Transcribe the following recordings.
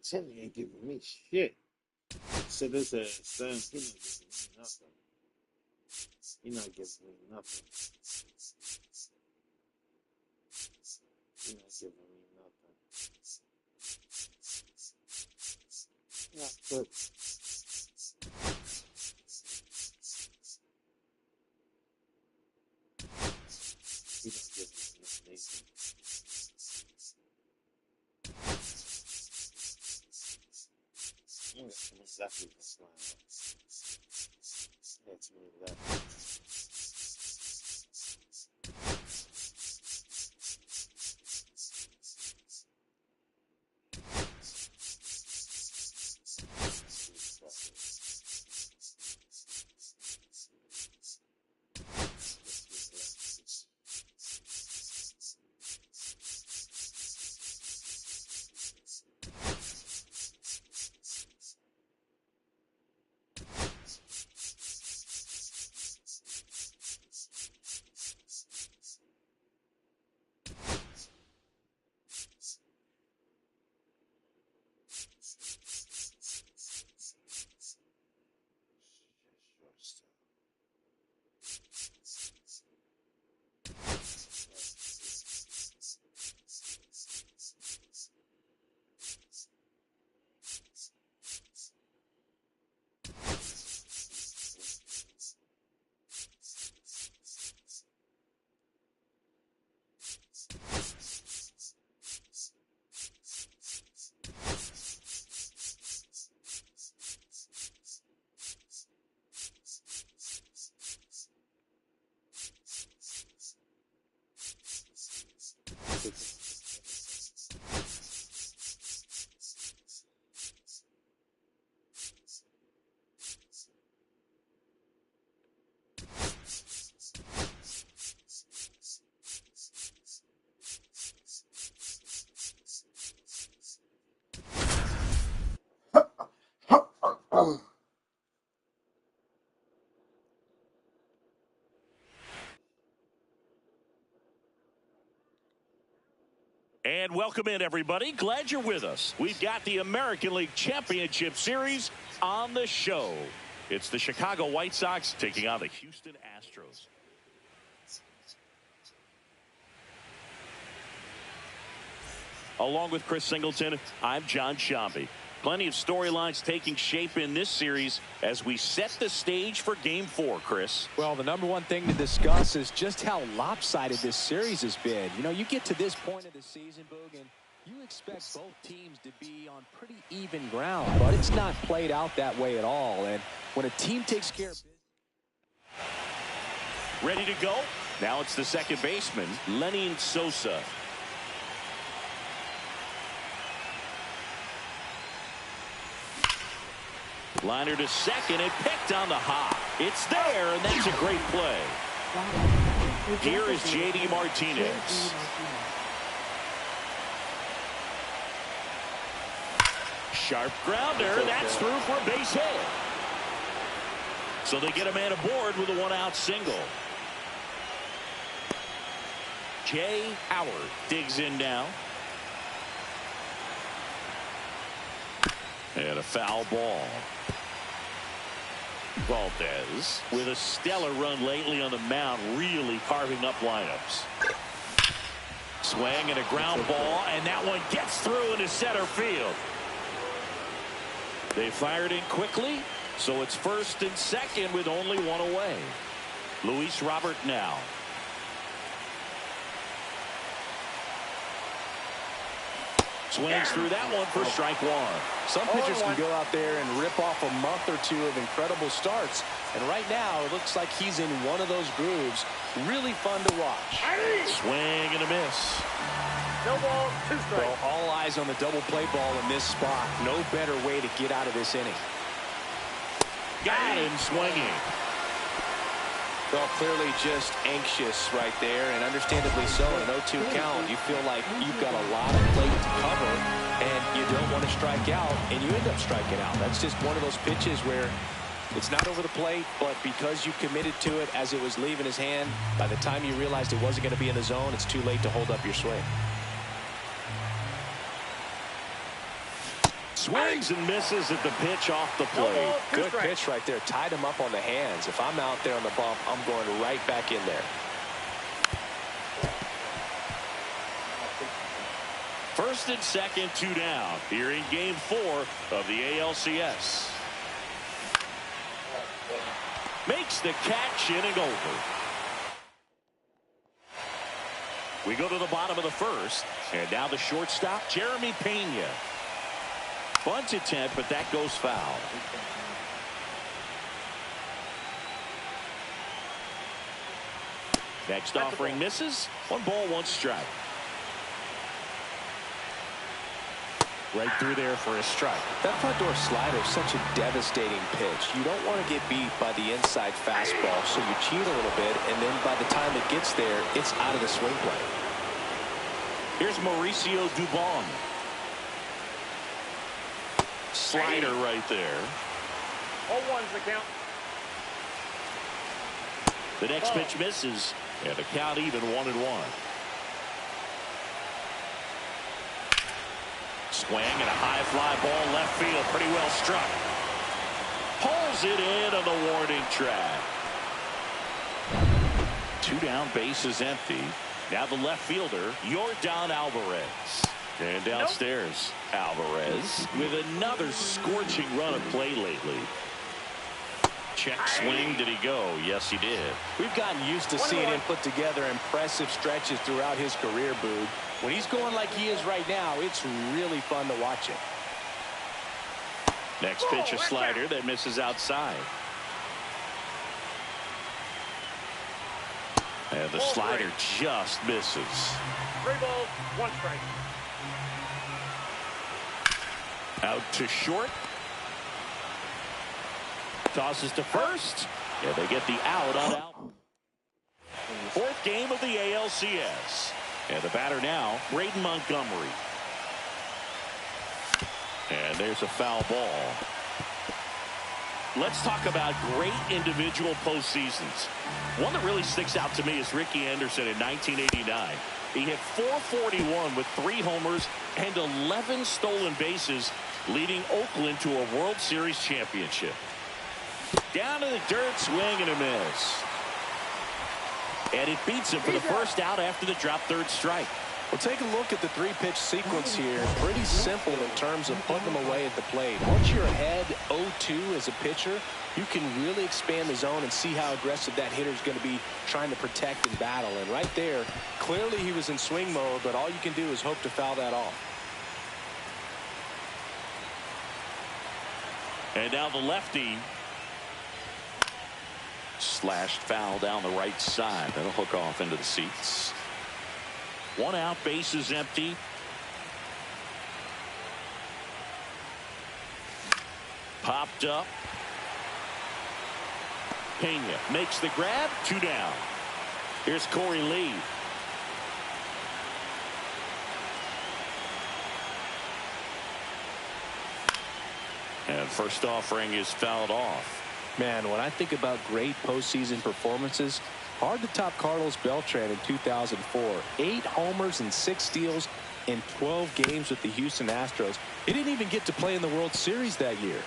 Timmy ain't giving me shit. So this son, he not giving me nothing. He not giving me nothing. He not giving me nothing. Not good. He not giving me nothing. Exactly that's why that's me left. And welcome in, everybody. Glad you're with us. We've got the American League Championship Series on the show. It's the Chicago White Sox taking on the Houston Astros. Along with Chris Singleton, I'm John Shambi. Plenty of storylines taking shape in this series as we set the stage for Game 4, Chris. Well, the number one thing to discuss is just how lopsided this series has been. You know, you get to this point of the season, Boog, and you expect both teams to be on pretty even ground, but it's not played out that way at all. And when a team takes care of business. Ready to go? Now it's the second baseman, Lenin Sosa. Liner to second and picked on the hop. It's there, and that's a great play. Here is J.D. Martinez. Sharp grounder. That's through for a base hit. So they get a man aboard with a one-out single. Jay Howard digs in now. And a foul ball. Valdez with a stellar run lately on the mound, really carving up lineups. Swing and a ground ball, and that one gets through into center field. They fired in quickly, so it's first and second with only one away. Luis Robert now. Swings through that one for strike one. Some pitchers can go out there and rip off a month or two of incredible starts. And right now, it looks like he's in one of those grooves. Really fun to watch. Swing and a miss. No ball, 2 strikes. Well, all eyes on the double play ball in this spot. No better way to get out of this inning. Got him swinging. Well, clearly just anxious right there, and understandably so. In an 0-2 count, you feel like you've got a lot of plate to cover, and you don't want to strike out, and you end up striking out. That's just one of those pitches where It's not over the plate, but because you committed to it as it was leaving his hand, by the time you realized it wasn't going to be in the zone, it's too late to hold up your swing. Swings and misses at the pitch off the plate. Good pitch right there. Tied him up on the hands. If I'm out there on the bump, I'm going right back in there. First and second, 2 down. Here in Game 4 of the ALCS. Makes the catch, inning over. We go to the bottom of the first. And now the shortstop, Jeremy Pena. Bunt attempt, but that goes foul. Next offering misses. 1 ball, 1 strike. Right through there for a strike. That front door slider is such a devastating pitch. You don't want to get beat by the inside fastball, so you cheat a little bit, and then by the time it gets there, it's out of the swing play. Here's Mauricio Dubon. Slider right there. 0-1's the count. The next pitch misses, and the count even 1-1. Swing and a high fly ball left field, pretty well struck. Pulls it in on the warning track. 2 down, bases empty. Now the left fielder, Yordan Alvarez. And downstairs, Alvarez with another scorching run of play lately. Check swing. Did he go? Yes, he did. We've gotten used to seeing him put together impressive stretches throughout his career, Boog. When he's going like he is right now, it's really fun to watch him. Next pitch, a slider that misses outside. And the slider just misses. 3 balls, 1 strike. Out to short. Tosses to first. And they get the out on out. 4th game of the ALCS. And the batter now, Braden Montgomery. And there's a foul ball. Let's talk about great individual postseasons. One that really sticks out to me is Ricky Anderson in 1989. He hit .441 with 3 homers and 11 stolen bases, leading Oakland to a World Series championship. Down to the dirt, swing and a miss. And it beats him for the first out after the drop 3rd strike. Well, take a look at the 3-pitch sequence here. Pretty simple in terms of putting them away at the plate. Once you're ahead 0-2 as a pitcher, you can really expand the zone and see how aggressive that hitter is going to be trying to protect and battle. And right there, clearly he was in swing mode, but all you can do is hope to foul that off. And now the lefty. Slashed foul down the right side. That'll hook off into the seats. 1 out, bases empty. Popped up. Pena makes the grab. 2 down. Here's Corey Lee. And first offering is fouled off. Man, when I think about great postseason performances, hard to top Carlos Beltran in 2004. 8 homers and 6 steals in 12 games with the Houston Astros. He didn't even get to play in the World Series that year.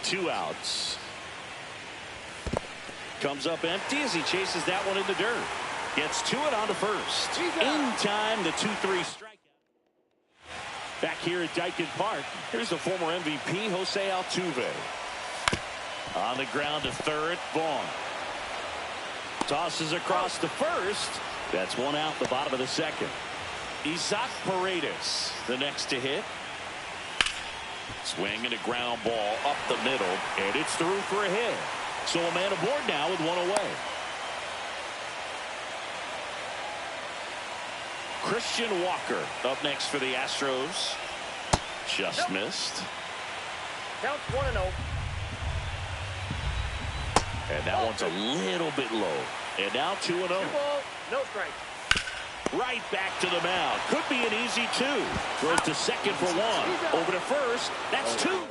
2 outs. Comes up empty as he chases that one in the dirt. Gets to it on to first. In time, the 2-3 strikeout. Back here at Dyken Park, here's the former MVP, Jose Altuve. On the ground to 3rd, Vaughn. Tosses across to first. That's 1 out, the bottom of the 2nd. Isaac Paredes, the next to hit. Swing and a ground ball up the middle, and it's through for a hit. So a man aboard now with 1 away. Christian Walker up next for the Astros. Just missed. Counts 1-0. And that one's a little bit low. And now 2-0. 2 balls, no strike. Right back to the mound. Could be an easy 2. Throws to second for 1. Over to first. That's 2.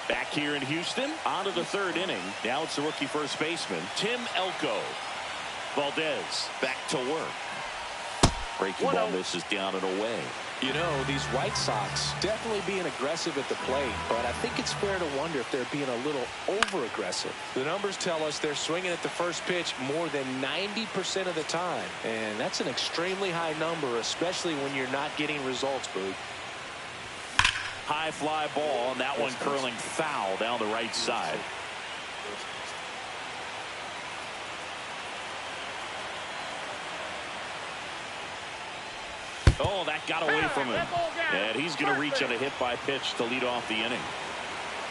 Back here in Houston. On to the 3rd inning. Now it's the rookie first baseman, Tim Elko. Valdez back to work. Breaking ball misses down and away. You know, these White Sox definitely being aggressive at the plate, but I think it's fair to wonder if they're being a little over-aggressive. The numbers tell us they're swinging at the first pitch more than 90% of the time, and that's an extremely high number, especially when you're not getting results, Boog. High fly ball, and that one curling foul down the right side. Oh, that got away from him. And he's going to reach on a hit by pitch to lead off the inning.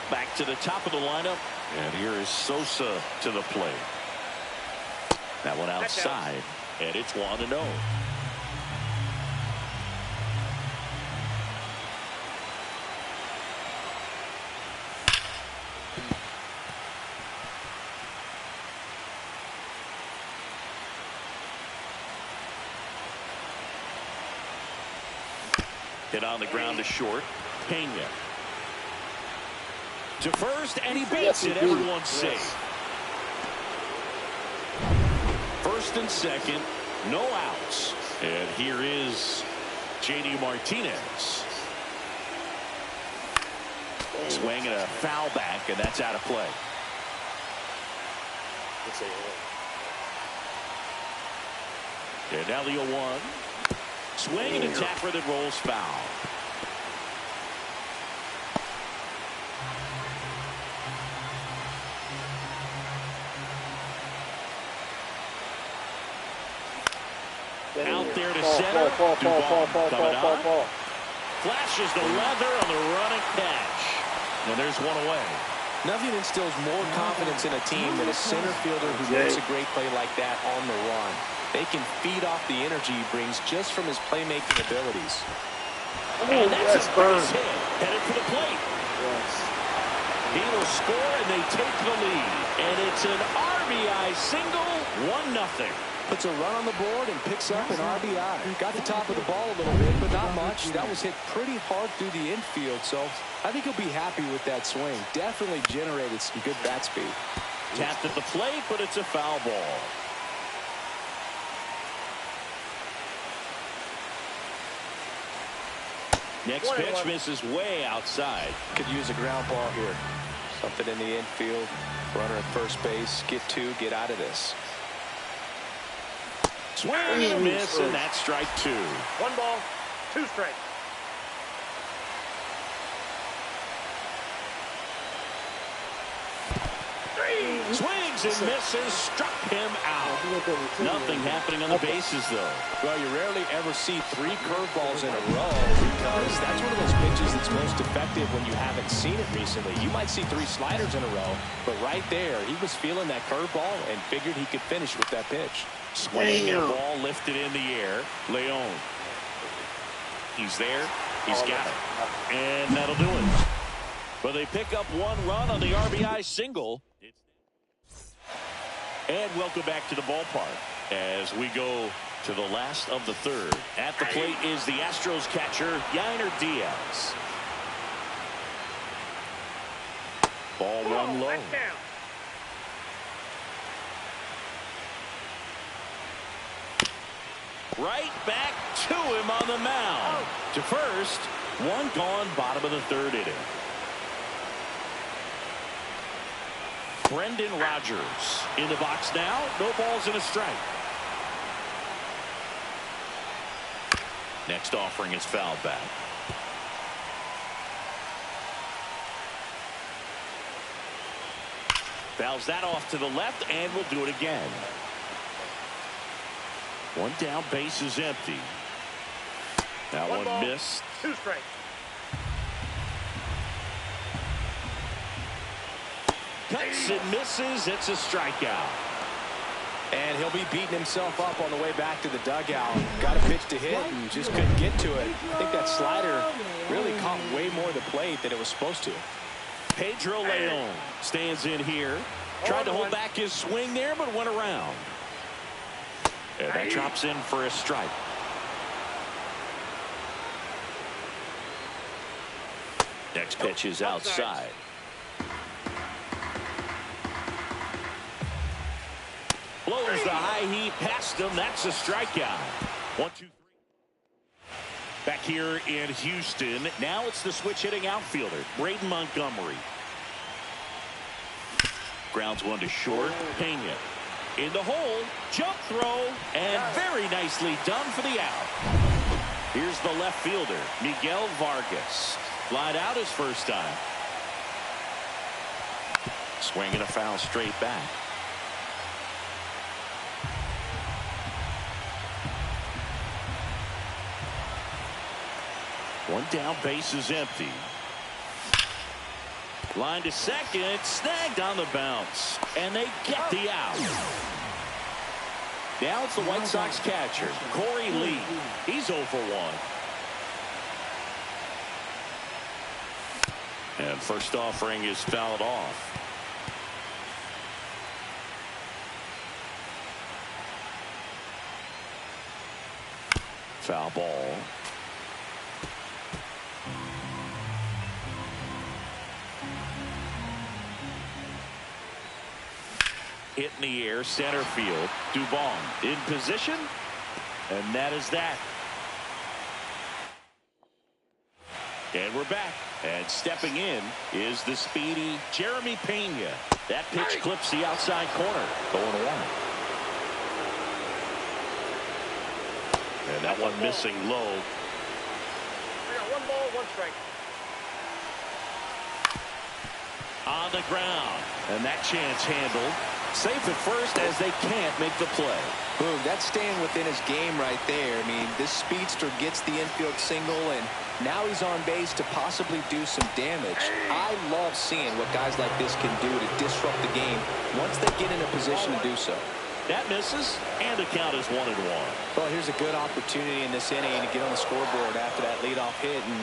Back to the top of the lineup. And here is Sosa to the plate. That one outside. And it's 1-0. Hit on the ground to short. Pena. To first, and he beats it. Everyone's safe. First and second, no outs. And here is J.D. Martinez. Swing and a foul back, and that's out of play. And now the 0-1. Swing and a tapper that rolls foul. Out there to center. Duvall flashes the leather on the running catch. And there's one away. Nothing instills more confidence in a team than a center fielder who makes a great play like that on the run. They can feed off the energy he brings just from his playmaking abilities. And that's a base hit. Headed for the plate. He will score, and they take the lead. And it's an RBI single, 1-0. Puts a run on the board and picks up an RBI. Got the top of the ball a little bit, but not much. That was hit pretty hard through the infield, so I think he'll be happy with that swing. Definitely generated some good bat speed. Tapped at the plate, but it's a foul ball. Next pitch misses way outside. Could use a ground ball here. Something in the infield. Runner at first base. Get 2. Get out of this. Swing and a miss, and that's strike 2. 1 ball, 2 strikes. Swings and misses, struck him out. Nothing happening on the bases, though. Well, you rarely ever see 3 curveballs in a row because that's one of those pitches that's most effective when you haven't seen it recently. You might see 3 sliders in a row, but right there, he was feeling that curveball and figured he could finish with that pitch. Swing and a ball lifted in the air. Leon. He's there. He's got it. And that'll do it. But they pick up 1 run on the RBI single. And welcome back to the ballpark as we go to the last of the 3rd. At the plate is the Astros catcher, Yainer Diaz. Ball 1 low. Right back to him on the mound. To first, 1 gone, bottom of the 3rd inning. Brendan Rodgers in the box now. No balls and a strike. Next offering is fouled back. Fouls that off to the left, and we'll do it again. 1 down, base is empty. That one ball, missed. 2 strikes. Cuts and misses. It's a strikeout. And he'll be beating himself up on the way back to the dugout. Got a pitch to hit and just couldn't get to it. I think that slider really caught way more of the plate than it was supposed to. Pedro Leon stands in here. Tried to hold back his swing there, but went around. And that drops in for a strike. Next pitch is outside. Blows the high heat past him. That's a strikeout. 1, 2, 3. Back here in Houston. Now it's the switch hitting outfielder, Braden Montgomery. Grounds one to short. Pena in the hole. Jump throw. And very nicely done for the out. Here's the left fielder, Miguel Vargas. Flied out his first time. Swinging a foul straight back. One down, base is empty. Line to second, snagged on the bounce, and they get the out. Now it's the White Sox catcher, Corey Lee. He's 0 for 1. And first offering is fouled off. Foul ball. Hit in the air, center field. Dubon in position, and that is that. And we're back. And stepping in is the speedy Jeremy Pena. That pitch clips the outside corner. Going 1. And that one missing low. We got 1 ball, 1 strike. On the ground. And that chance handled. Safe at first as they can't make the play. Boom, that's staying within his game right there. I mean, this speedster gets the infield single, and now he's on base to possibly do some damage. I love seeing what guys like this can do to disrupt the game once they get in a position to do so. That misses, and the count is 1-1. Well, here's a good opportunity in this inning to get on the scoreboard after that leadoff hit, and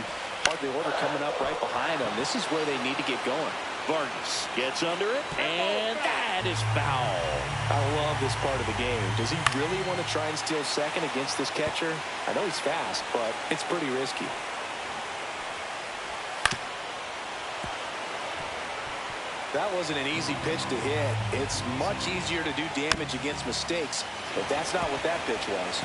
hardly order coming up right behind them. This is where they need to get going. Vargas gets under it, and that is foul. I love this part of the game. Does he really want to try and steal second against this catcher? I know he's fast, but it's pretty risky. That wasn't an easy pitch to hit. It's much easier to do damage against mistakes, but that's not what that pitch was.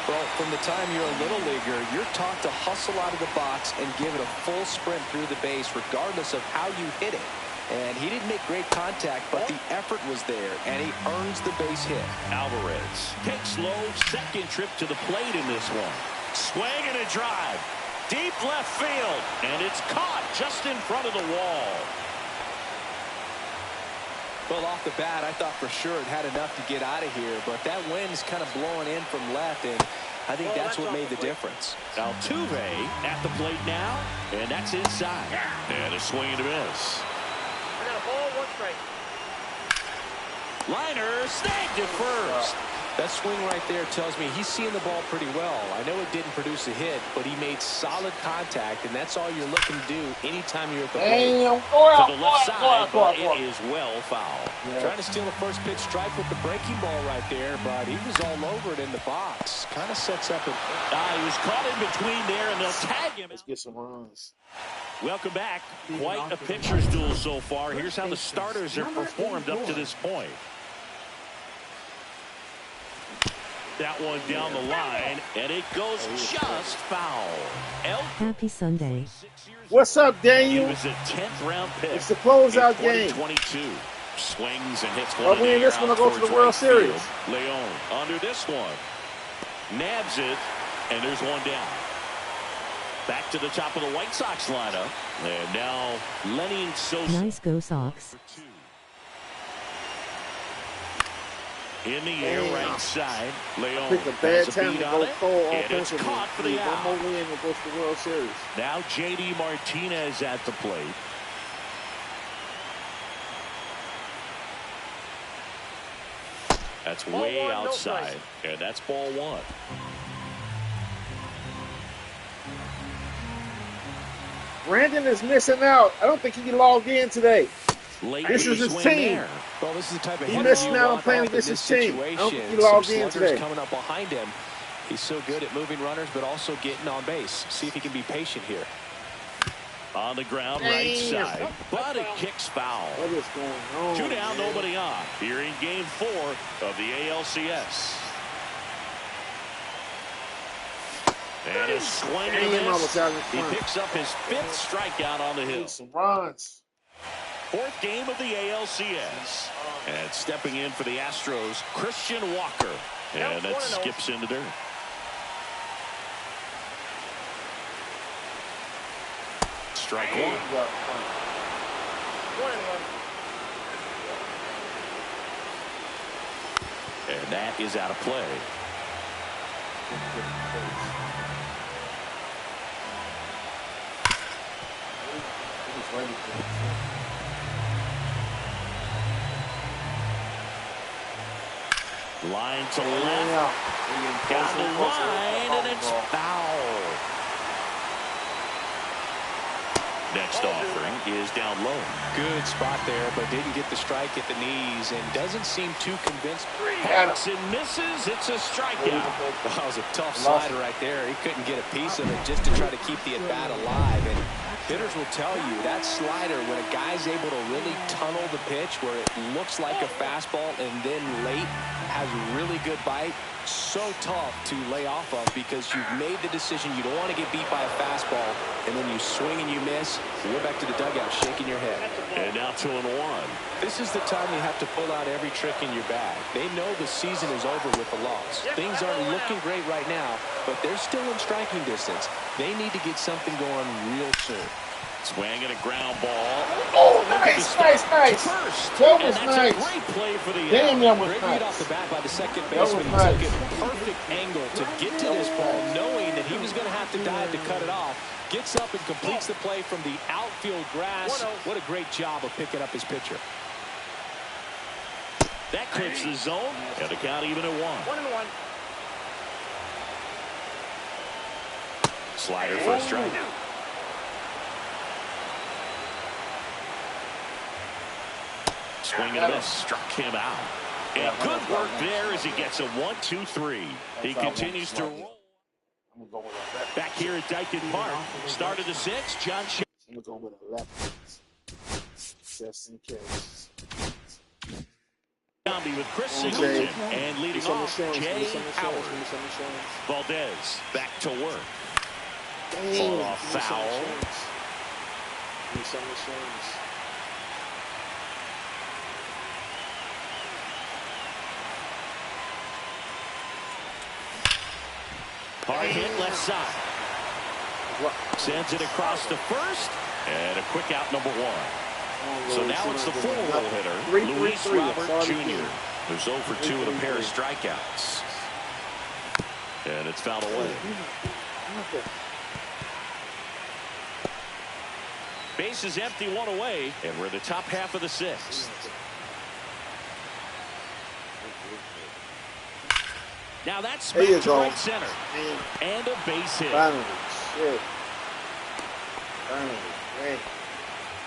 Well, from the time you're a little leaguer, you're taught to hustle out of the box and give it a full sprint through the base regardless of how you hit it. And he didn't make great contact, but the effort was there, and he earns the base hit. Alvarez takes low, second trip to the plate in this one. Swing and a drive. Deep left field, and it's caught just in front of the wall. Well, off the bat, I thought for sure it had enough to get out of here, but that wind's kind of blowing in from left, and I think that's what made the difference. Altuve at the plate now, and that's inside. And a swing and a miss. I got a ball, 1 strike. Liner snagged it first. That swing right there tells me he's seeing the ball pretty well. I know it didn't produce a hit, but he made solid contact, and that's all you're looking to do anytime you're at the plate. To the left side, but it is well foul. Trying to steal the first pitch strike with the breaking ball right there, but he was all over it in the box. Kind of sets up a... He was caught in between there, and they'll tag him. Let's get some runs. Welcome back. Quite a pitcher's duel so far. Here's how the starters have performed up to this point. That one down the line, and it goes just foul. Happy Sunday. What's up, He Daniel? was a 10th round pick. It's the closeout game. 2022. Swings and hits one. Well, we in this one to go to the World Series. Leon under this one. Nabs it, and there's one down. Back to the top of the White Sox lineup. And now Lenny Sosa. Nice go, Sox. In the air, right side. Leon Pick a bad has a time beat to on go it, full and it's offensively. caught for the out. One more win and go to the World Series. Now J.D. Martinez at the plate. That's way Ball 1, outside, and that's ball 1. Brandon is missing out. I don't think he logged in today. Late This is his swing team. there. Well, this is the type of He hitter missing you out on want playing up in against this his team. I don't think situation. he Some logged in sluggers today. coming up behind him. He's so good at moving runners, but also getting on base. See if he can be patient here. On the ground, Damn. right side, but it kicks foul. What is going on? 2 down, man? nobody on. Here in Game 4 of the ALCS. And a swing and a Damn, I was miss. out in He front. picks up his 5th strikeout on the hill. Need some runs. 4th game of the ALCS. And stepping in for the Astros, Christian Walker. And that skips into dirt. Strike 1. 1-1. And that is out of play. Line to left. Got the line, and it's foul. Next offering is down low. Good spot there, but didn't get the strike at the knees and doesn't seem too convinced. Hacks and misses. It's a strikeout. That was a tough slider right there. He couldn't get a piece of it just to try to keep the at-bat alive. And hitters will tell you that slider, when a guy's able to really tunnel the pitch where it looks like a fastball and then late has a really good bite, so tough to lay off of because you've made the decision you don't want to get beat by a fastball, and then you swing and you miss. You're back to the dugout shaking your head. And now 2-1. This is the time you have to pull out every trick in your bag. They know the season is over with the loss. Things aren't looking great right now, but they're still in striking distance. They need to get something going real soon. Swing and a ground ball. Oh, nice. First. That And was that's nice. a great play for the Damn, that was Great read nice. off the bat by the second That was baseman. He nice. took a perfect angle to get to this ball, knowing that he was going to have to dive to cut it off. Gets up and completes the play from the outfield grass. What a great job of picking up his pitcher. That clips the zone, and the count even at 1. 1-1. Slider for a strike. Swing and a miss. Struck him out. And good work there as he gets a 1-2-3. He continues to roll. Back here at Dyken Park. Start of the 6th. John Shea. I'm going with a left. Just in case. Zombie with Chris Singleton. And leading off, Jay Howard. Valdez back to work. Fought off foul. Hard hit left side. Sends it across to first. And a quick out number 1. So now it's the 4-hole hitter, Luis Robert Jr., who's 0 for 2 with a pair of strikeouts. And it's fouled away. Base is empty, 1 away, and we're in the top half of the 6th. Now that's back to right center. And a base hit. Finally. Shit. Finally. Hey.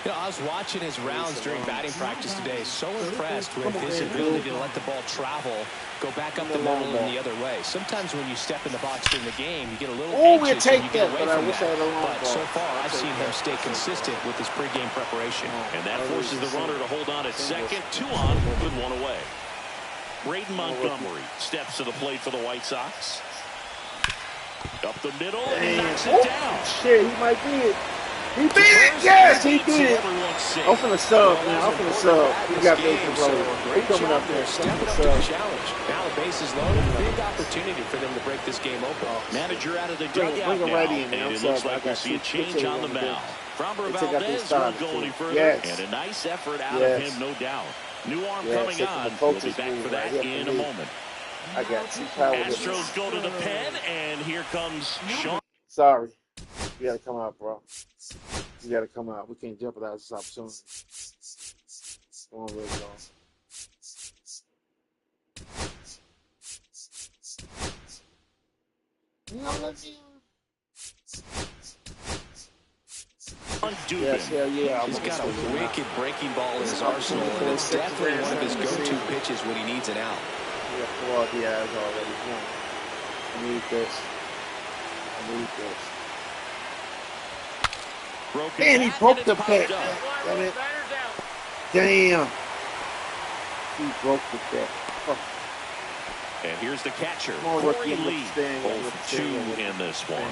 You know, I was watching his rounds during batting practice today. So impressed with his ability to let the ball travel, go back up the middle and the other way. Sometimes when you step in the box during the game, you get a little anxious and you get away from that. But so far, I've seen him stay consistent with his pregame preparation. And that forces the runner to hold on at second. 2 on with 1 away. Braden Montgomery steps to the plate for the White Sox. Up the middle and knocks it down. Shit, he might be it. He beat it! Yes, he did it! I'm finna sub, man. I'm finna sub. He got bases loaded. He coming up there. Stepping up to the challenge. Now the base is loaded. Big opportunity for them to break this game open. Manager out of the dugout Bring him now, right in, man. and I'm it looks sorry, like I we'll got see a two change on the mound. Framber Valdez won't go any further, and a nice effort out of him, no doubt. New arm coming on. We'll be back for that in a moment. I got 2 power. Astros go to the pen, and here comes Sean. Sorry. You gotta come out, bro. You gotta come out. We can't jeopardize this opportunity. Come on, Red Zone. Dubin. Yes, hell yeah. He's got a wicked breaking ball in his arsenal, and it's definitely one of his go-to pitches when he needs an out. Yeah, 4 RBIs already. Come on. I need this. Broken Man, he bat, broke and the it's bat. popped up. Damn it. Batter's out. Damn. He broke the bat. Fuck. And here's the catcher, Come on, Corey rookie, Lee. stand, 0-2 in this one.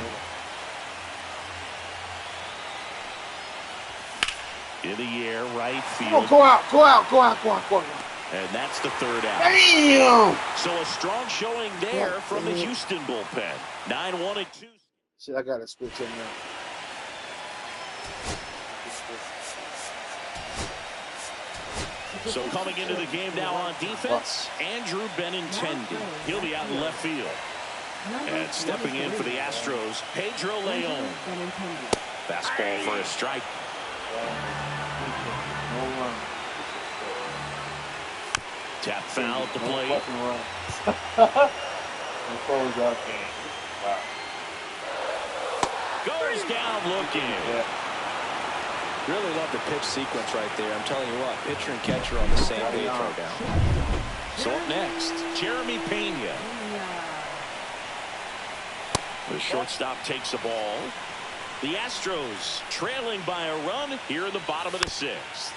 In the air, right field. Come on, go out. And that's the third out. Damn. So a strong showing there from the Houston bullpen. 9-1-2. Shit, I gotta switch in now. So coming into the game now on defense, Andrew Benintendi. He'll be out in left field. And stepping in for the Astros, Pedro Leon. Fastball for a strike. Tap foul at the plate. Goes down looking. Really love the pitch sequence right there. I'm telling you what, pitcher and catcher on the same page right now. So up next, Jeremy Pena. The shortstop takes a ball. The Astros trailing by a run here in the bottom of the 6th.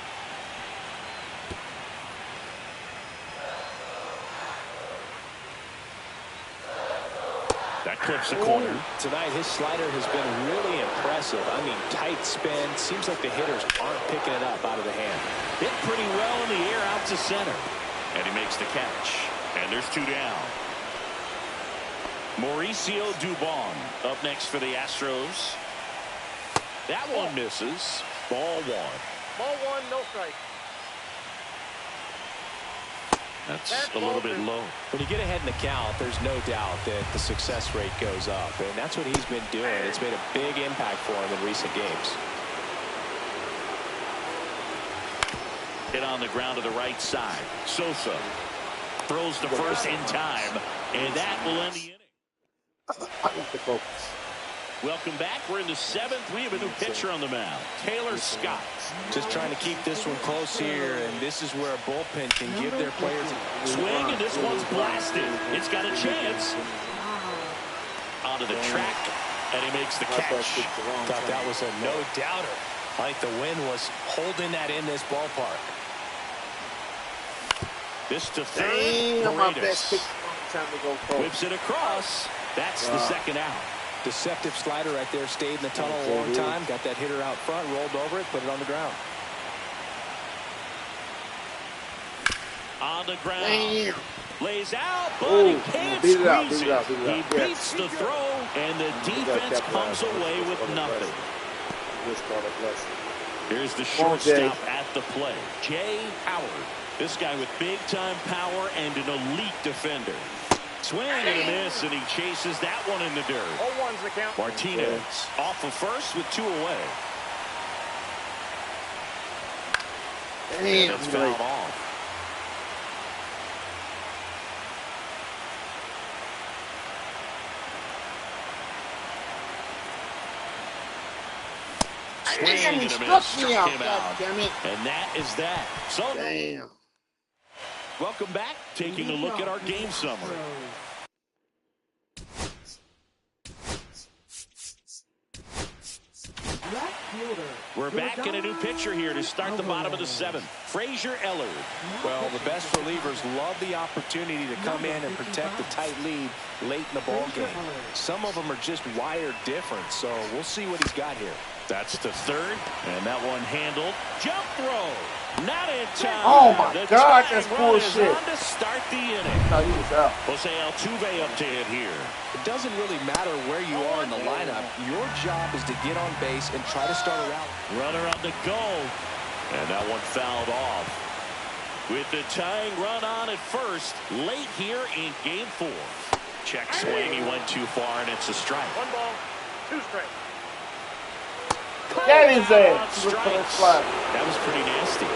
That clips the corner. Tonight, his slider has been really impressive. I mean, tight spin. Seems like the hitters aren't picking it up out of the hand. Hit pretty well in the air out to center. And he makes the catch. And there's 2 down. Mauricio Dubon up next for the Astros. That one misses. Ball 1. Ball 1, no strike. That's a little bit low. When you get ahead in the count, there's no doubt that the success rate goes up. And that's what he's been doing. It's made a big impact for him in recent games. Hit on the ground to the right side. Sosa throws to first in time. And that will end the inning. I need to focus. Welcome back. We're in the 7th. We have a new pitcher on the mound, Taylor Scott. Just trying to keep this one close here, and this is where a bullpen can give their players a Swing, and this one's blasted. It's got a chance. Onto the track, and he makes the catch. Thought that was a no-doubter. I think the wind was holding that in this ballpark. This to third. Damn, my best pitch. Time to go forward. Whips it across. That's the second out. Deceptive slider right there. Stayed in the tunnel a long time. Got that hitter out front. Rolled over it. Put it on the ground. On the ground. Damn. Lays out, but he can't beat it out, squeeze beat it out, beat it He out. beats the throw, and the defense comes away with nothing. Here's the shortstop at the play, Jay Howard. This guy with big-time power and an elite defender. Swing and a miss, and he chases that one in the dirt. 0-1's the count. Martinez off of first with 2 away. Damn, And it's fouled off. Swing and a miss, struck him out. Damn it. And that is that. So, Damn. welcome back. Taking a look at our game summary. We're back in a new pitcher here to start the bottom of the 7th. Frazier Ellard. Well, the best relievers love the opportunity to come in and protect the tight lead late in the ball game. Some of them are just wired different, so we'll see what he's got here. That's the third, and that one handled. Jump throw. Not in time. Oh, my The God, tying that's run is bullshit. on to start the inning. No, he was out. Jose Altuve up to hit here. It doesn't really matter where you are in the lineup. Your job is to get on base and try to start a rally. Runner on the go. And that one fouled off. With the tying run on at first, late here in game 4. Check swing, he went too far, and it's a strike. 1 ball, 2 strikes. That is Strikes. it. That was pretty nasty.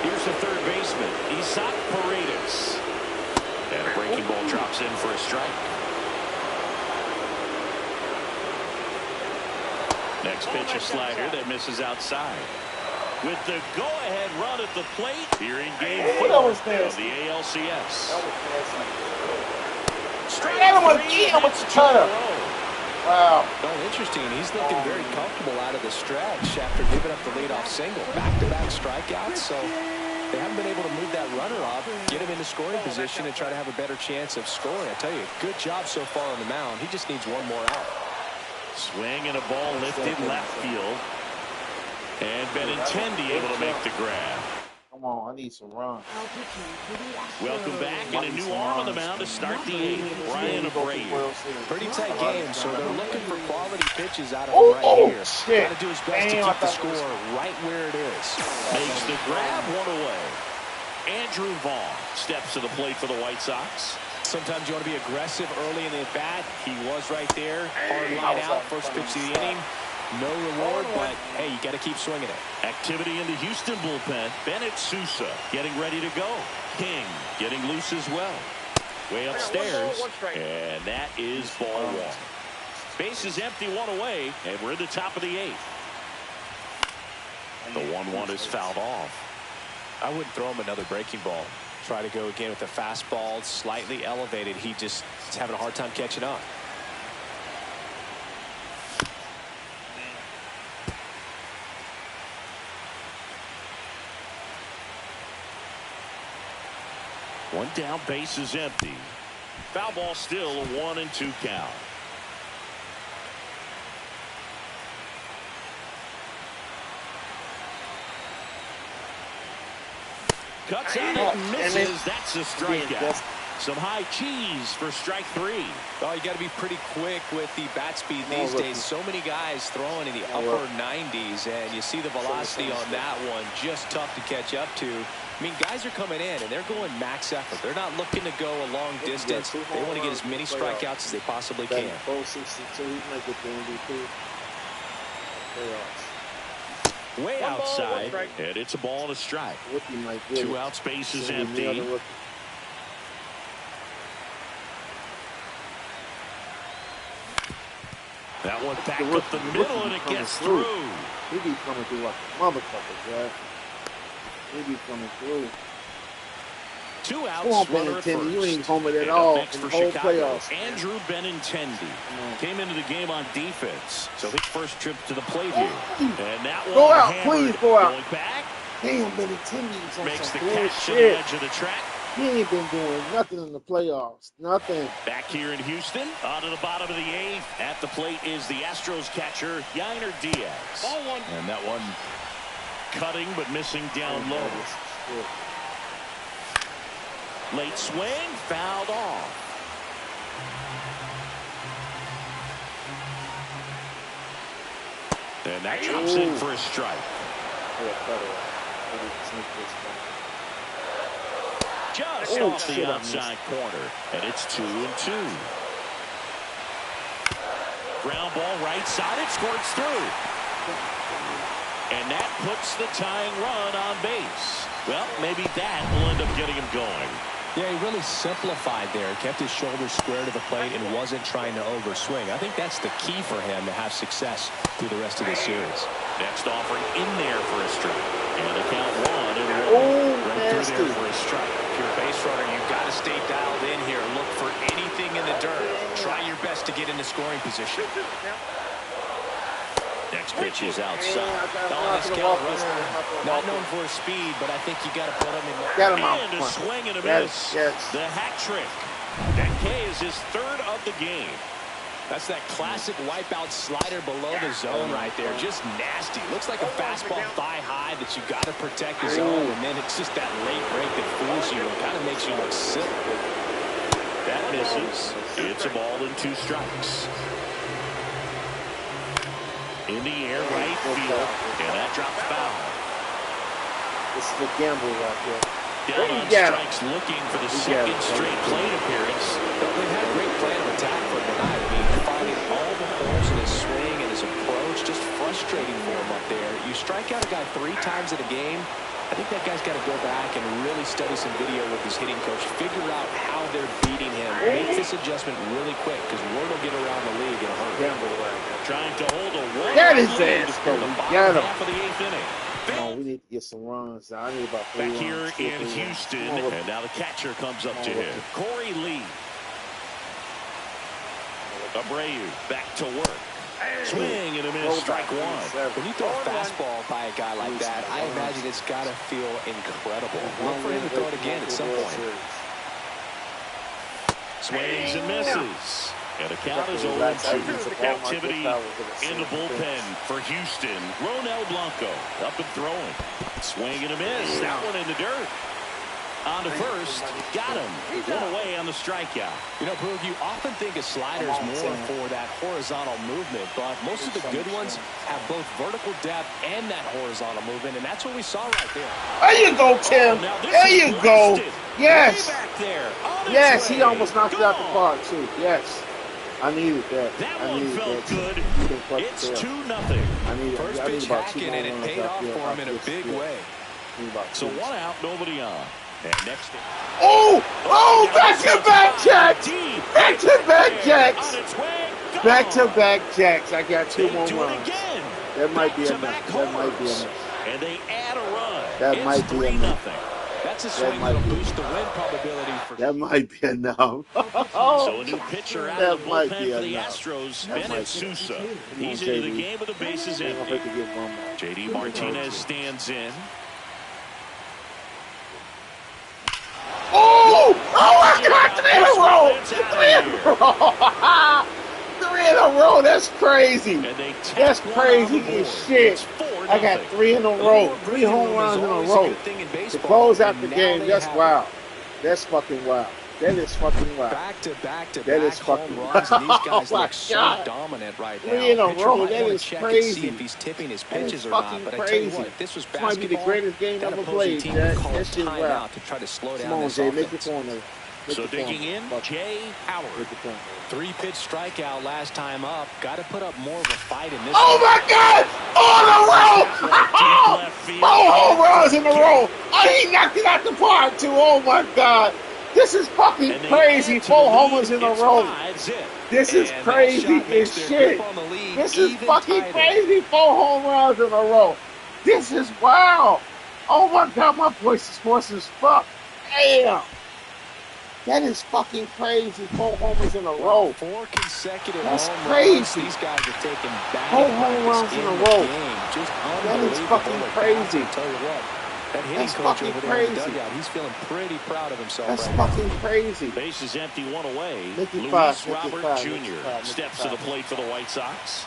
Here's the third baseman, Isaac Paredes. And a breaking ball drops in for a strike. Next pitch, a slider that misses outside. With the go-ahead run at the plate here in game 4 of the ALCS. Strike three, and it's 2-0. Wow. Oh, interesting. He's looking very comfortable out of the stretch after giving up the leadoff single. Back-to-back strikeouts, so they haven't been able to move that runner up, get him into scoring position, and try to have a better chance of scoring. I tell you, good job so far on the mound. He just needs one more out. Swing and a ball lifted left field. And Benintendi able to make the grab. Come on, I need some runs. Welcome back, and a new arm on the mound to start the 8th. Brian Abreu. Pretty tight game, so they're looking for quality pitches out of him right here. Got to do his best to keep the score right where it is. Makes the grab, one away. Andrew Vaughn steps to the plate for the White Sox. Sometimes you want to be aggressive early in the at-bat. He was right there. Hard line out, first pitch of the inning. No reward, but, hey, you got to keep swinging it. Activity in the Houston bullpen. Bennett Sousa getting ready to go. King getting loose as well. Way upstairs, and that is ball 1. Base is empty, 1 away, and we're in the top of the 8th. The 1-1 is fouled off. I wouldn't throw him another breaking ball. Try to go again with the fastball, slightly elevated. He just is having a hard time catching up. One down, base is empty. Foul ball still, a 1-2 count. Cuts out and misses. That's a strikeout. Some high cheese for strike 3. Oh, you got to be pretty quick with the bat speed these days. So many guys throwing in the upper 90s, and you see the velocity on that one. Just tough to catch up to. I mean, guys are coming in, and they're going max effort. They're not looking to go a long distance. They want to get as many strikeouts as they possibly can. 462, he might get the MVP. Way outside, and it's a ball and a strike. 2 out, space is empty. That one back up the middle, and it gets through. He be coming through like a motherfucker, Jack. He be coming through. 2 outs. Come on, Benintendi. You ain't homing at all in the whole playoffs. Andrew Benintendi came into the game on defense. So his first trip to the plate here. And that one go out, hammered. please go out. Going back. Damn, Benintendi on makes some the catch to bullshit. the edge of the track. He ain't been doing nothing in the playoffs. Nothing. Back here in Houston, onto the bottom of the 8th. At the plate is the Astros catcher, Yainer Diaz. Ball 1. And that one cutting but missing down low. Late swing, fouled off. And that drops in for a strike. Just off the outside corner, and it's 2-2. Ground ball right side, it squirts through. And that puts the tying run on base. Well, maybe that will end up getting him going. Yeah, he really simplified there. Kept his shoulders square to the plate and wasn't trying to overswing. I think that's the key for him to have success through the rest of the series. Next offering in there for a strike. And the count 1-1. Right through there for a strike. If you're a base runner, you've got to stay dialed in here. Look for anything in the dirt. Try your best to get into scoring position. Next pitch is outside. Not known for his speed, but I think you got to put him in there. Got him out. And a swing and a miss. The hat trick. That K is his 3rd of the game. That's that classic wipeout slider below the zone right there. Just nasty. Looks like a fastball thigh high that you got to protect the zone, and then it's just that late break that fools you and kind of makes you look silly. That misses. It's a ball and 2 strikes. In the air, right field, and that drops foul. This is a gamble right here. Down on strikes, looking for the 2nd straight plate appearance. They've had a great plan of attack for tonight. I mean, finding all the holes in his swing and his approach, just frustrating frustrating for him up there. You strike out a guy 3 times in a game. I think that guy's got to go back and really study some video with his hitting coach, figure out how they're beating him, make this adjustment really quick because word will get around the league in a hurry. Trying to hold a one. That is ass, in the bottom half of the 8th inning. Oh, we need to get some runs. I need about 3 Back runs. here in Houston, and now the catcher comes up to him. Corey Lee. Abreu back to work. Swing and a miss, strike 1. When you throw a fastball by a guy like that, I imagine it's got to feel incredible. Look for him to throw it again at some point. Swings and misses. And the count is 0-2. Activity in the bullpen for Houston. Ronel Blanco up and throwing. Swing and a miss. That one in the dirt. On to first. Got him. One away on the strikeout. You know, Boog, you often think a slider is more for that horizontal movement, but most of the good ones have both vertical depth and that horizontal movement, and that's what we saw right there. There you go, Tim. There you go. Yes. Yes, he almost knocked it out the park, too. Yes. I needed that. That one felt good. It's 2-0. First pitch hacking, and it paid off for him in a big way. So 1 out, nobody on. And next thing. Oh! Back-to-back jacks! Back-to-back jacks! Back-to-back jacks. I got 2 more runs. That might be enough. That might be enough. And they add a run. That might be enough. That's a swing that'll boost the win probability for. That might be enough. So a new pitcher out of the bullpen for the Astros, Bennett Sousa. He's into the game with the bases empty. J.D. Martinez stands in. Oh my God! 3 in a row! That's crazy. That's crazy as shit. I got 3 in a row. 3 home runs in a row. To close out the game, that's wild. That's fucking wild. That is fucking wild. That is fucking wild. These guys look so dominant right now. 3 in a row. That is crazy. See if he's tipping his pitches or not. But I tell you what, this was basketball. This might be the greatest game ever played, Jack. That shit wild. To try to slow down. Come on, Jay. Make the corner. So digging in, Jay Howard. 3-pitch strikeout last time up. Got to put up more of a fight in this. Oh my God! Oh, in a row! 4 home runs in a row. Oh, he knocked it out the park too. Oh my God! This is fucking crazy. 4 homers in a row. This is crazy as shit. This is fucking crazy. 4 home runs in a row. This is wild. Oh my God, my voice is hoarse as fuck. Damn. That is fucking crazy. 4 homers in a row. 4 consecutive That's home crazy. runs. These guys are taking back 4 home runs in a row. Just that is fucking crazy. I'll tell you what, that hitting coach over there in the dugout, he's feeling pretty proud of himself. That's right fucking now. Crazy. Bases empty, 1 away. Luis Robert Jr. steps to the plate for the White Sox.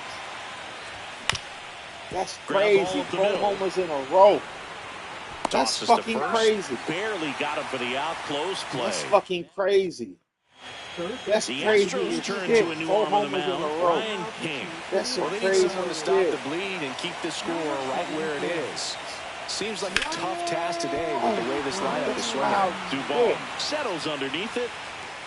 That's crazy. 4 homers in a row. That's fucking crazy. Barely got him for the out, close play. That's fucking crazy. That's the crazy. Astros turn to a new arm on the mound, Ryan King. That's some they crazy need someone to stop the bleed and keep the score right where it is. Seems like a tough task today with the way this lineup is swinging. Duvall settles underneath it.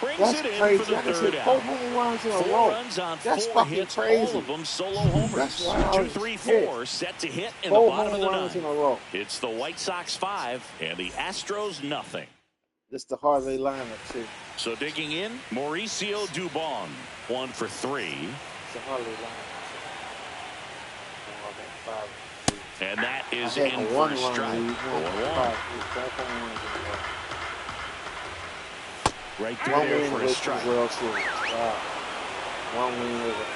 Brings That's it in crazy. for the third out. 4 home runs in a 4 row. runs on That's 4 fucking hits, crazy. all of them solo homers. That's wild. 2, 3, 4 set to hit in the 4 bottom of the home runs in a row. It's the White Sox 5 and the Astros nothing. This the Harley lineup too. So digging in, Mauricio Dubon, 1 for 3. It's the Harley lineup. And that is in for a strike. 1-1. Right through there for a strike. World Series. Wow. 1 win with it.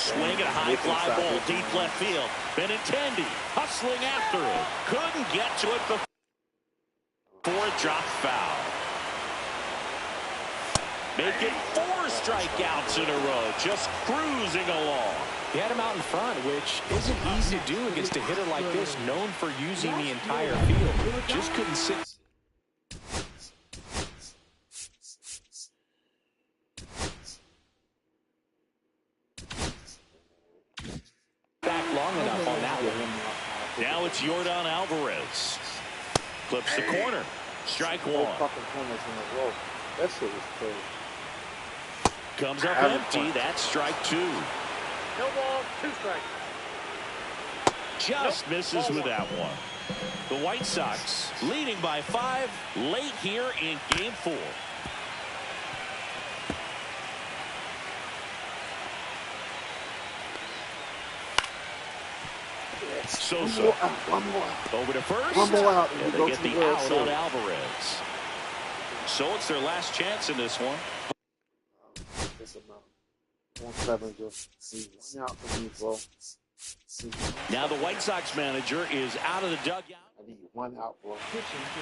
Swing at a high fly ball, deep left field. Benintendi hustling after it. Couldn't get to it before it dropped foul. Make it 4 strikeouts in a row, just cruising along. He had him out in front, which isn't easy to do against a hitter like this, known for using the entire field. Just couldn't sit. Back long enough on that one. Now it's Yordan Alvarez. Clips the corner. Strike 1. That shit was crazy. Comes up empty. That's strike 2. No balls, 2 strikes. Just misses with that one. The White Sox leading by 5 late here in Game 4. Sosa one more. over to first. One more out. And they get the out on Alvarez. So it's their last chance in this one. That's enough. 1-7 just one out for me, bro. Now the White Sox manager is out of the dugout. I need one out, bro.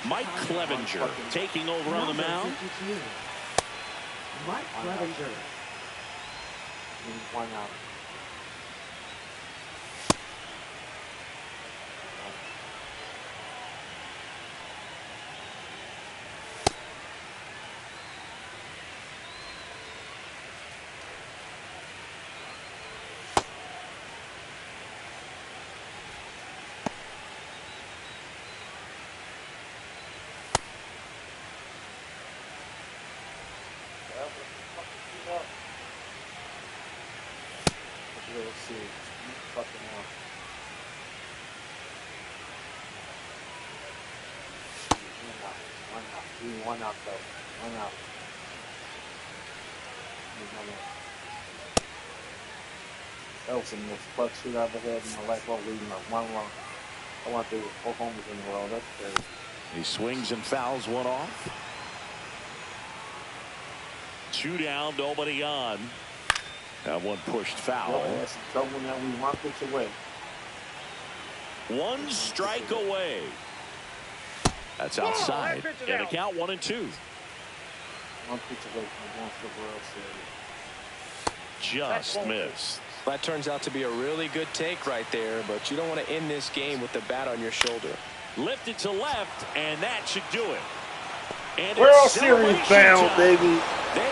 Mike Clevenger taking over on the mound. Mike Clevenger. I need one out. One out, though. One out. That was the most clutch shit I've ever had in my life. I was leading up 1 run. I want to do 4 homers in a row. That's crazy. He swings and fouls one off. 2 down, nobody on. That one pushed foul. That's double now. We 1 pitch away. 1 strike away. That's outside. And a count 1-2. 1 pitch away from going for the World Series. Just missed. That turns out to be a really good take right there, but you don't want to end this game with the bat on your shoulder. Lifted to left, and that should do it. And World Series bound, baby.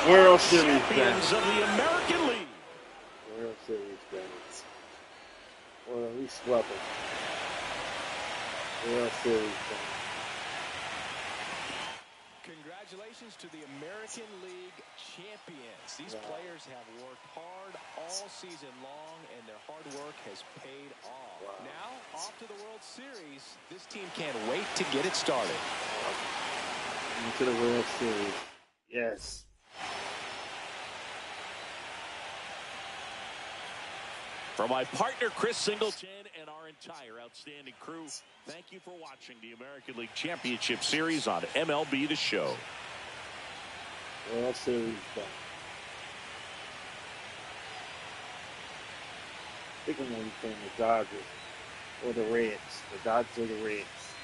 World Series champions bound. of the American League. World Series bound. Well, we swept it. World Series bound. Congratulations to the American League champions. These players have worked hard all season long, and their hard work has paid off. Wow. Now, off to the World Series. This team can't wait to get it started. Into the World Series. Yes. For my partner, Chris Singleton, and our entire outstanding crew, thank you for watching the American League Championship Series on MLB The Show. World Series bound. I think I'm going to be playing the Dodgers or the Reds. The Dodgers or the Reds.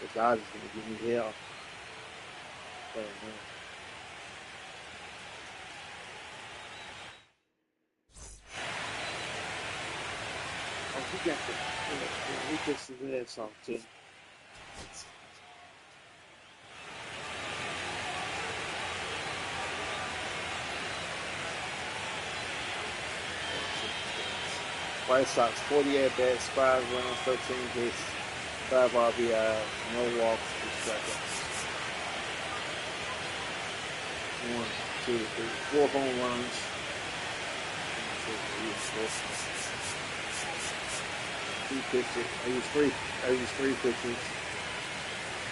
The Dodgers going to give me hell. Oh, man. Oh, he got the he gets the Red Sox too. White Sox 40 at bats, 5 runs, 13 hits, 5 RBIs, no walks, 2 strikeouts. 1, 2, 3, 4 home runs. 2 pitches. I used 3 pitches.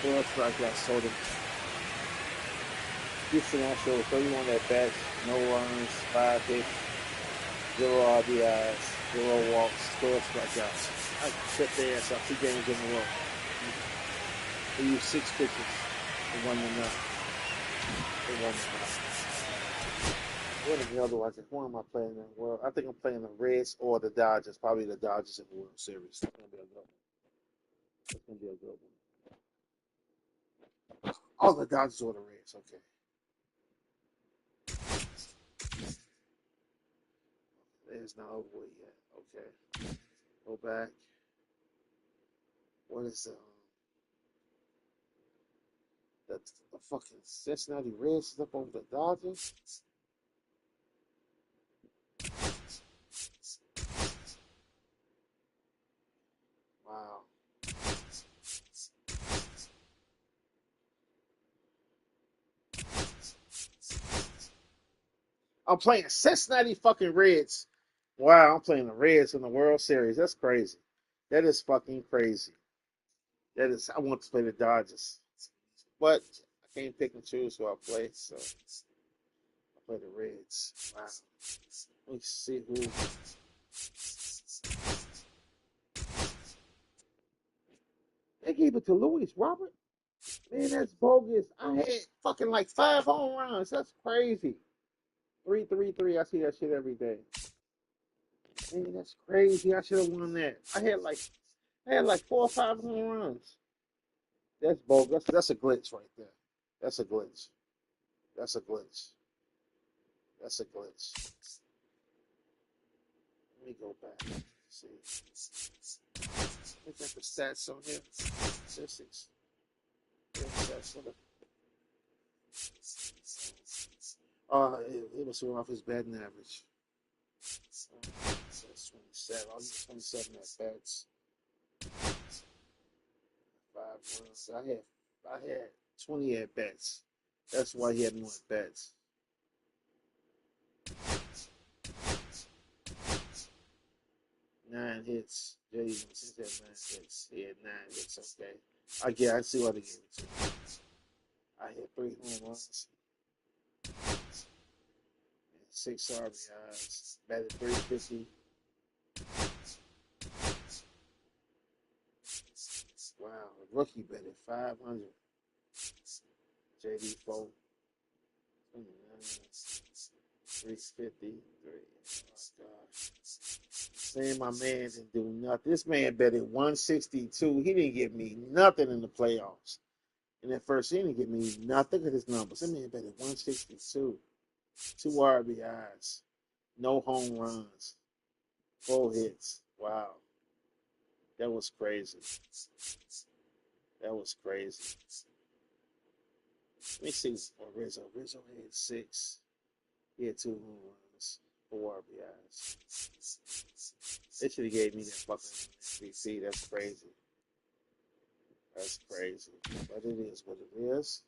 4 strikeouts total. Houston Astros 31 at bats, no runs, 5 hits, 0 RBIs. 0 walks, 12 strikeouts. I set their ass up 2 games in a row. They used 6 pitches and 1 to none. What the hell do I think? Who am I playing in? Well, I think I'm playing the Reds or the Dodgers. Probably the Dodgers in the World Series. It's gonna be a good one. It's gonna be a good one. Oh, the Dodgers or the Reds. Okay. It's not over with yet. Okay. Go back. What is the fucking Cincinnati Reds is up over the Dodgers? Wow. I'm playing Cincinnati fucking Reds Wow, I'm playing the Reds in the World Series. That's crazy. That is fucking crazy. That is. I want to play the Dodgers, but I can't pick and choose who I play. So I play the Reds. Wow. Let me see who. They gave it to Luis Robert. Man, that's bogus. I had fucking like 5 home runs. That's crazy. 3-3-3. I see that shit every day. Man, that's crazy. I should have won that. I had like 4 or 5 home runs. That's bogus. That's a glitch right there. That's a glitch. That's a glitch. That's a glitch. Let me go back. See. Look at the stats on here. Statistics. Stats on it was off his batting average. So that's 27. I'll use 27 at bats. 5 runs. I had 20 at bats. That's why he had more at bats. 9 hits. Jay since had 9 hits. He had 9 hits. Okay. I see what he gave it to. I had 3 home runs. 6 RBIs. Batted 350. Wow. A rookie batted 500. JD 4. 353. Oh, gosh. Saying my man didn't do nothing. This man betted 162. He didn't give me nothing in the playoffs. In that first, he didn't give me nothing at his numbers. That man betted 162. 2 RBIs. No home runs. 4 hits. Wow. That was crazy. That was crazy. Let me see what Rizzo. Rizzo had 6. He had 2 home runs. 4 RBIs. They should have gave me that fucking MVP. That's crazy. That's crazy. But it is what it is.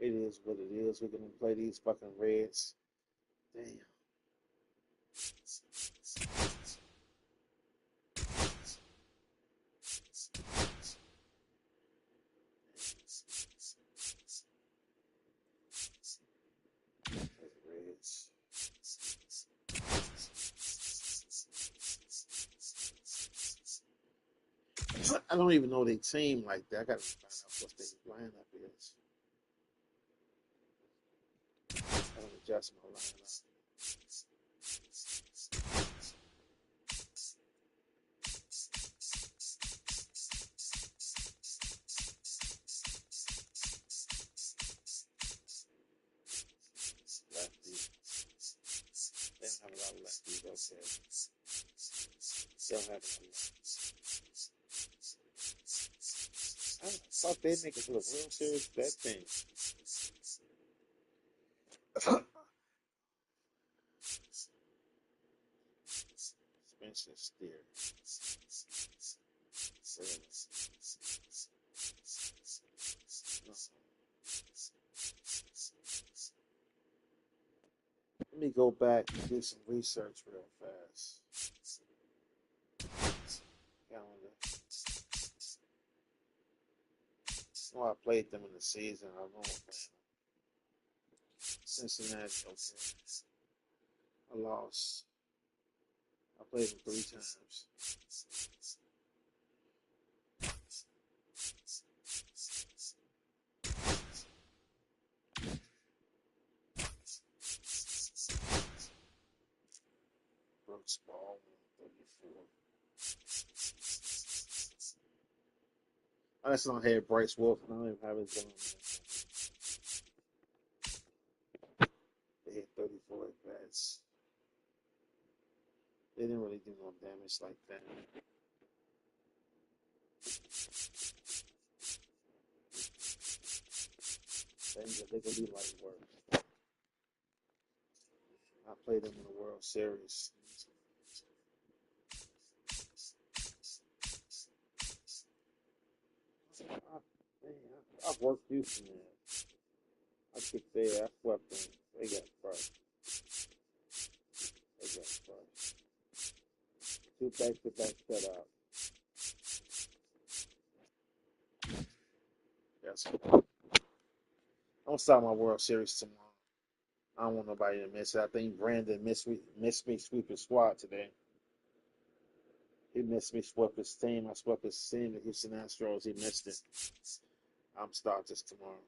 It is what it is. We're going to play these fucking Reds. Damn. Reds. I don't even know their team like that. I got to find out what their lineup is. I don't adjust my lineup. Lefty. They don't have a lot of lefties. Okay. They don't have a lot of lefties. I thought they'd make it to the World Series. That thing. Spencer Steer. Let me go back and do some research real fast. Calendar. Oh, I played them in the season. I don't know playing them. Cincinnati, okay. I lost. I played them 3 times. Brooks Ball, 34. I just don't have Bryce Wolf. I don't even have his gun. They hit 34 at bats. They didn't really do no damage like that. They could be light work. I played them in the World Series. I've worked Houston, man. I could say I swept them. They got crushed. Two back-to-back shutouts. Yes. I'm gonna start my World Series tomorrow. I don't want nobody to miss it. I think Brandon missed me sweep his squad today. He missed me sweep his team. I swept his team, the Houston Astros. He missed it. I'm starting this tomorrow.